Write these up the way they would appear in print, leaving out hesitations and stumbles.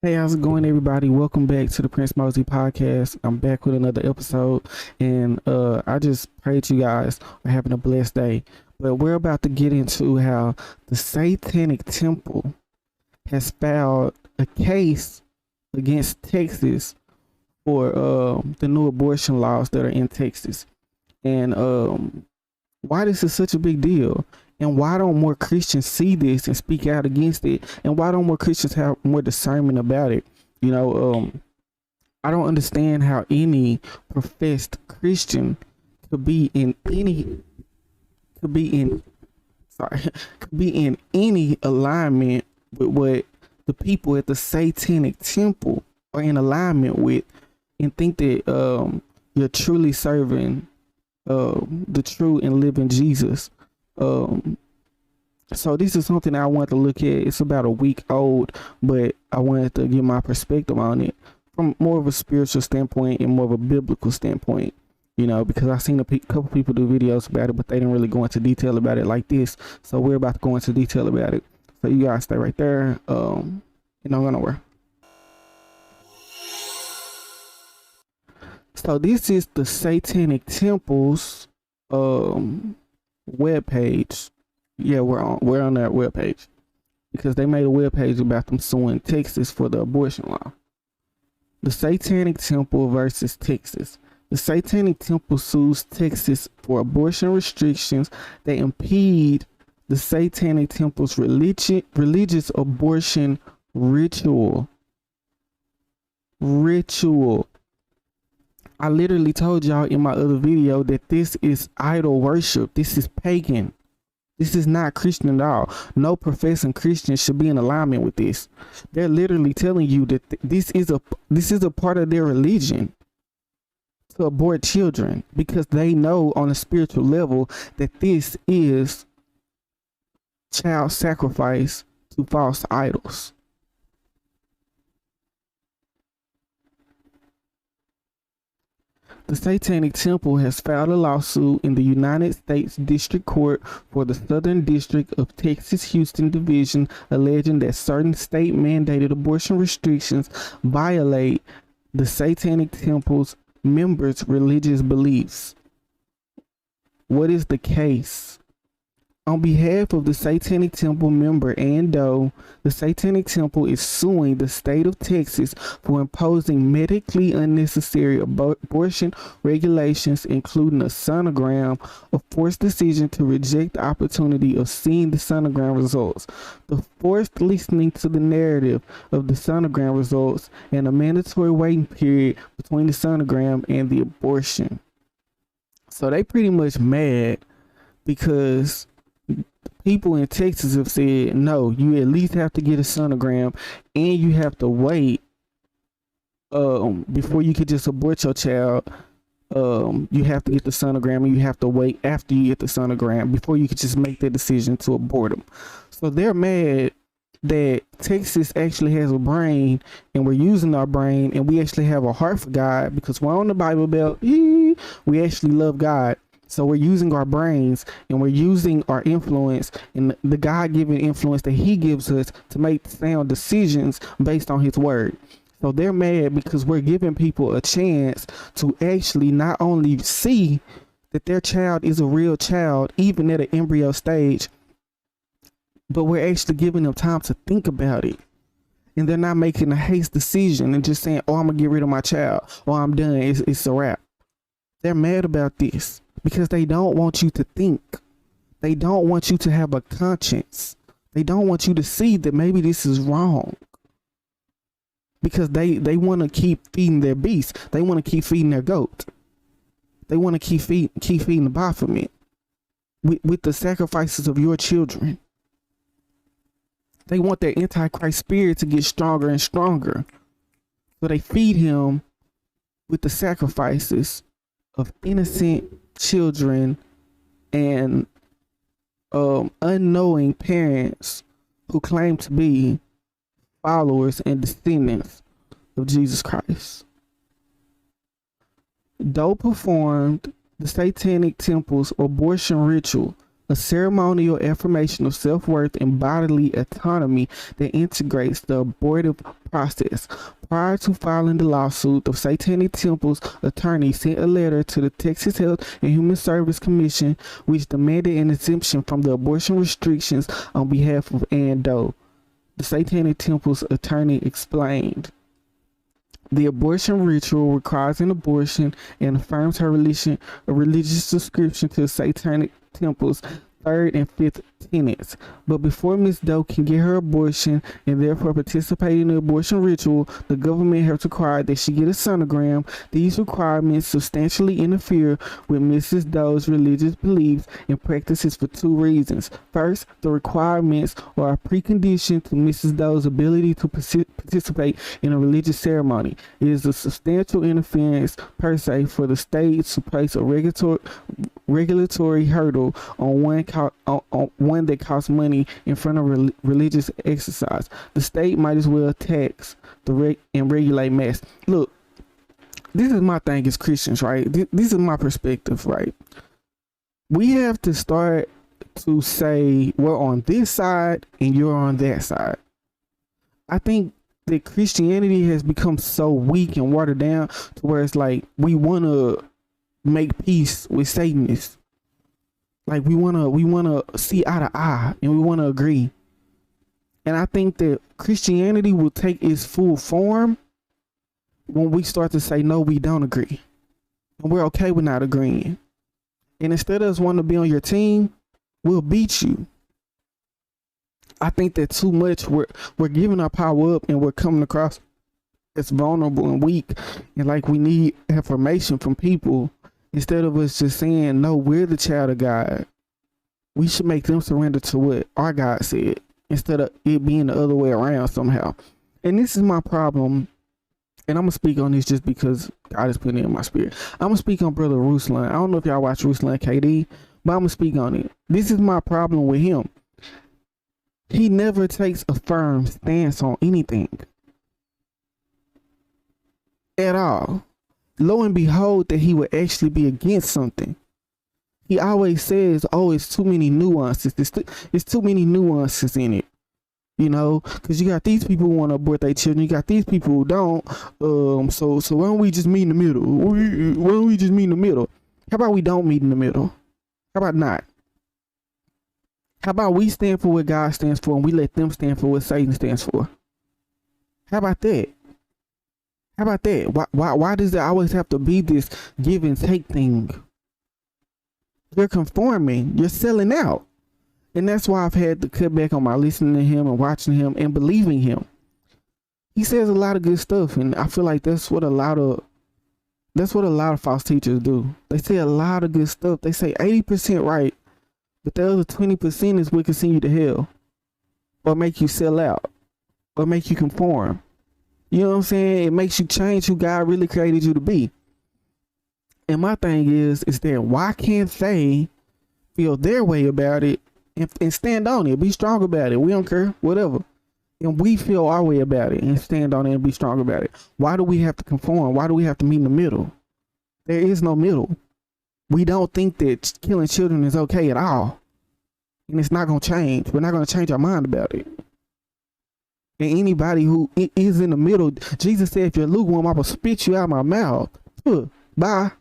Hey, how's it going, everybody? Welcome back to the Prince Mosey podcast. I'm back with another episode, and I just pray that you guys are having a blessed day. But we're about to get into how the Satanic Temple has filed a case against Texas for the new abortion laws that are in Texas, and why this is such a big deal. And why don't more Christians see this and speak out against it? And why don't more Christians have more discernment about it? I don't understand how any professed Christian could be in any could be in sorry could be in any alignment with what the people at the Satanic Temple are in alignment with, and think that you're truly serving the true and living Jesus. So this is something I want to look at. It's about a week old, but I wanted to give my perspective on it from more of a spiritual standpoint and more of a biblical standpoint, because I've seen a couple people do videos about it, but they didn't really go into detail about it like this. So we're about to go into detail about it. So you guys stay right there. And I'm going nowhere. So this is the Satanic Temple's webpage. Yeah, we're on their webpage because they made a webpage about them suing Texas for the abortion law. The Satanic Temple versus Texas. The Satanic Temple sues Texas for abortion restrictions that impede the Satanic Temple's religious abortion ritual. I literally told y'all in my other video that this is idol worship. This is pagan. This is not Christian at all. No professing Christian should be in alignment with this. They're literally telling you that this is a part of their religion to abort children, because they know on a spiritual level that this is child sacrifice to false idols. The Satanic Temple has filed a lawsuit in the United States District Court for the Southern District of Texas Houston Division, alleging that certain state-mandated abortion restrictions violate the Satanic Temple's members' religious beliefs. What is the case? On behalf of the Satanic Temple member Ann Doe, the Satanic Temple is suing the state of Texas for imposing medically unnecessary abortion regulations, including a sonogram, a forced decision to reject the opportunity of seeing the sonogram results, the forced listening to the narrative of the sonogram results, and a mandatory waiting period between the sonogram and the abortion. So they pretty much mad because people in Texas have said, no, you at least have to get a sonogram, and you have to wait before you could just abort your child. You have to get the sonogram, and you have to wait after you get the sonogram before you could just make the decision to abort them. So they're mad that Texas actually has a brain, and we're using our brain, and we actually have a heart for God, because we're on the Bible Belt. We actually love God. So we're using our brains, and we're using our influence and the God-given influence that he gives us to make sound decisions based on his word. So they're mad because we're giving people a chance to actually not only see that their child is a real child, even at an embryo stage, but we're actually giving them time to think about it. And they're not making a haste decision and just saying, oh, I'm going to get rid of my child, or I'm done, it's a wrap. They're mad about this because they don't want you to think. They don't want you to have a conscience. They don't want you to see that maybe this is wrong. Because they want to keep feeding their beast. They want to keep feeding their goat. They want to keep feeding the Baphomet with the sacrifices of your children. They want their antichrist spirit to get stronger and stronger. So they feed him with the sacrifices of innocent children and unknowing parents who claim to be followers and descendants of Jesus Christ. Doe performed the Satanic Temple's abortion ritual a ceremonial affirmation of self-worth and bodily autonomy that integrates the abortive process. Prior to filing the lawsuit, the Satanic Temple's attorney sent a letter to the Texas Health and Human Service Commission, which demanded an exemption from the abortion restrictions on behalf of Ann Doe. The Satanic Temple's attorney explained. The abortion ritual requires an abortion and affirms her religious subscription to the Satanic Temple's third and fifth tenets. But before Ms. Doe can get her abortion and therefore participate in the abortion ritual, the government has required that she get a sonogram. These requirements substantially interfere with Mrs. Doe's religious beliefs and practices for two reasons. First, the requirements are a precondition to Mrs. Doe's ability to participate in a religious ceremony. It is a substantial interference per se for the state to place a regulatory hurdle on one that costs money in front of religious exercise. The state might as well tax and regulate mass. Look, this is my thing as Christians, right? This is my perspective, right? We have to start to say we're on this side and you're on that side. I think that Christianity has become so weak and watered down to where it's like we want to make peace with Satanists. Like we wanna see eye to eye and we wanna agree. And I think that Christianity will take its full form when we start to say no, we don't agree. And we're okay with not agreeing. And instead of us wanting to be on your team, we'll beat you. I think that too much we're giving our power up and we're coming across as vulnerable and weak and like we need affirmation from people. Instead of us just saying, no, we're the child of God. We should make them surrender to what our God said instead of it being the other way around somehow. And this is my problem. And I'm going to speak on this just because God is putting it in my spirit. I'm going to speak on Brother Ruslan. I don't know if y'all watch Ruslan KD, but I'm going to speak on it. This is my problem with him. He never takes a firm stance on anything. At all. Lo and behold that he would actually be against something. He always says, oh, it's too many nuances. It's too many nuances in it. You know, because you got these people who want to abort their children. You got these people who don't. So why don't we just meet in the middle? Why don't we just meet in the middle? How about we don't meet in the middle? How about not? How about we stand for what God stands for and we let them stand for what Satan stands for? How about that? How about that? Why does there always have to be this give and take thing? You're conforming. You're selling out. And that's why I've had to cut back on my listening to him and watching him and believing him. He says a lot of good stuff, and I feel like that's what a lot of false teachers do. They say a lot of good stuff. They say 80% right, but the other 20% is what can send you to hell, or make you sell out, or make you conform. You know what I'm saying? It makes you change who God really created you to be. And my thing is that why can't they feel their way about it and stand on it, be strong about it? We don't care, whatever. And we feel our way about it and stand on it and be strong about it. Why do we have to conform? Why do we have to meet in the middle? There is no middle. We don't think that killing children is okay at all. And it's not going to change. We're not going to change our mind about it. And anybody who is in the middle, Jesus said, if you're lukewarm, I will spit you out of my mouth. Bye.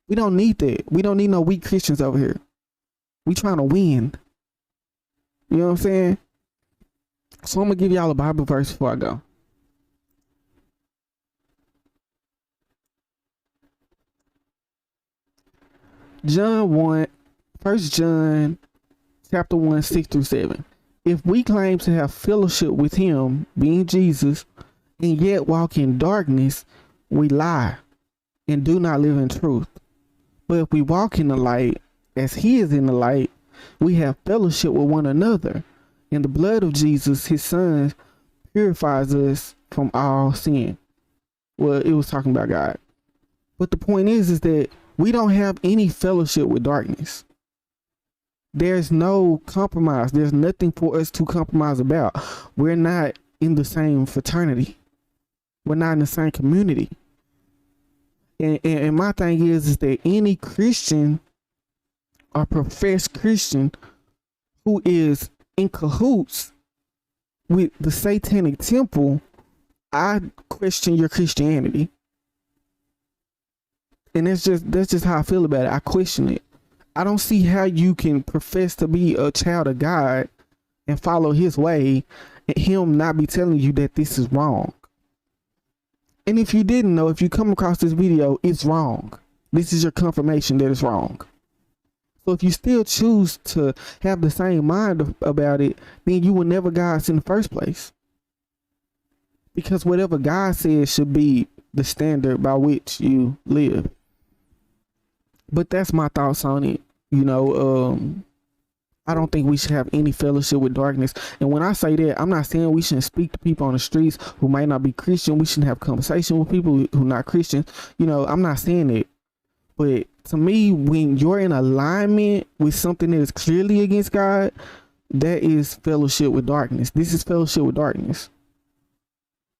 We don't need that. We don't need no weak Christians over here. We trying to win. You know what I'm saying? So I'm going to give y'all a Bible verse before I go. First John chapter 1, 6-7. If we claim to have fellowship with him, being Jesus, and yet walk in darkness, we lie and do not live in truth. But if we walk in the light, as he is in the light, we have fellowship with one another. And the blood of Jesus, his son, purifies us from all sin. Well, it was talking about God. But the point is that we don't have any fellowship with darkness. There's no compromise. There's nothing for us to compromise about. We're not in the same fraternity. We're not in the same community. And my thing is that any Christian or professed Christian who is in cahoots with the Satanic temple, I question your Christianity. And that's just how I feel about it. I question it. I don't see how you can profess to be a child of God and follow his way and him not be telling you that this is wrong. And if you didn't know, if you come across this video, it's wrong. This is your confirmation that it's wrong. So if you still choose to have the same mind about it, then you were never God's in the first place. Because whatever God says should be the standard by which you live. But that's my thoughts on it. You know, I don't think we should have any fellowship with darkness. And when I say that, I'm not saying we shouldn't speak to people on the streets who might not be Christian. We shouldn't have conversation with people who are not Christian. You know, I'm not saying it. But to me, when you're in alignment with something that is clearly against God, that is fellowship with darkness. This is fellowship with darkness.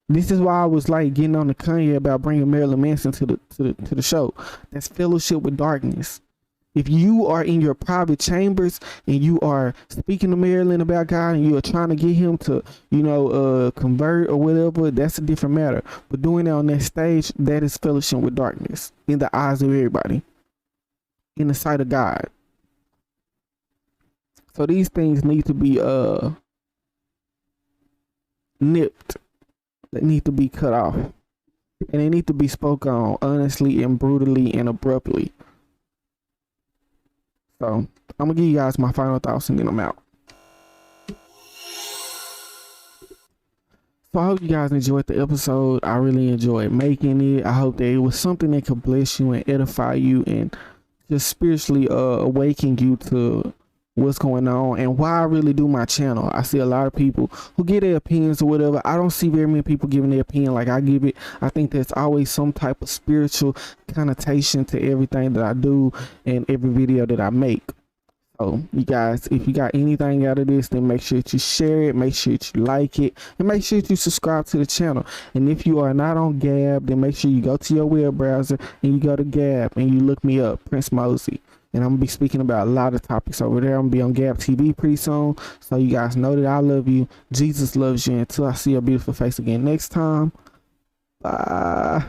This is why I was like getting on the Kanye about bringing Marilyn Manson to the show. That's fellowship with darkness. If you are in your private chambers and you are speaking to Marilyn about God and you are trying to get him to, you know, convert or whatever, that's a different matter. But doing that on that stage, that is fellowship with darkness in the eyes of everybody, in the sight of God. So these things need to be nipped. They need to be cut off. And they need to be spoken on honestly and brutally and abruptly. So I'm gonna give you guys my final thoughts and then I'm out. So I hope you guys enjoyed the episode. I really enjoyed making it. I hope that it was something that could bless you and edify you and just spiritually awaken you to what's going on and why I really do my channel. I see a lot of people who get their opinions or whatever. I don't see very many people giving their opinion like I give it. I think there's always some type of spiritual connotation to everything that I do and every video that I make. So you guys, if you got anything out of this, then make sure that you share it, make sure that you like it, and make sure that you subscribe to the channel. And if you are not on Gab, then make sure you go to your web browser and you go to Gab and you look me up, Prince Mosey. And I'm going to be speaking about a lot of topics over there. I'm going to be on Gab TV pretty soon. So you guys know that I love you. Jesus loves you. Until I see your beautiful face again next time. Bye.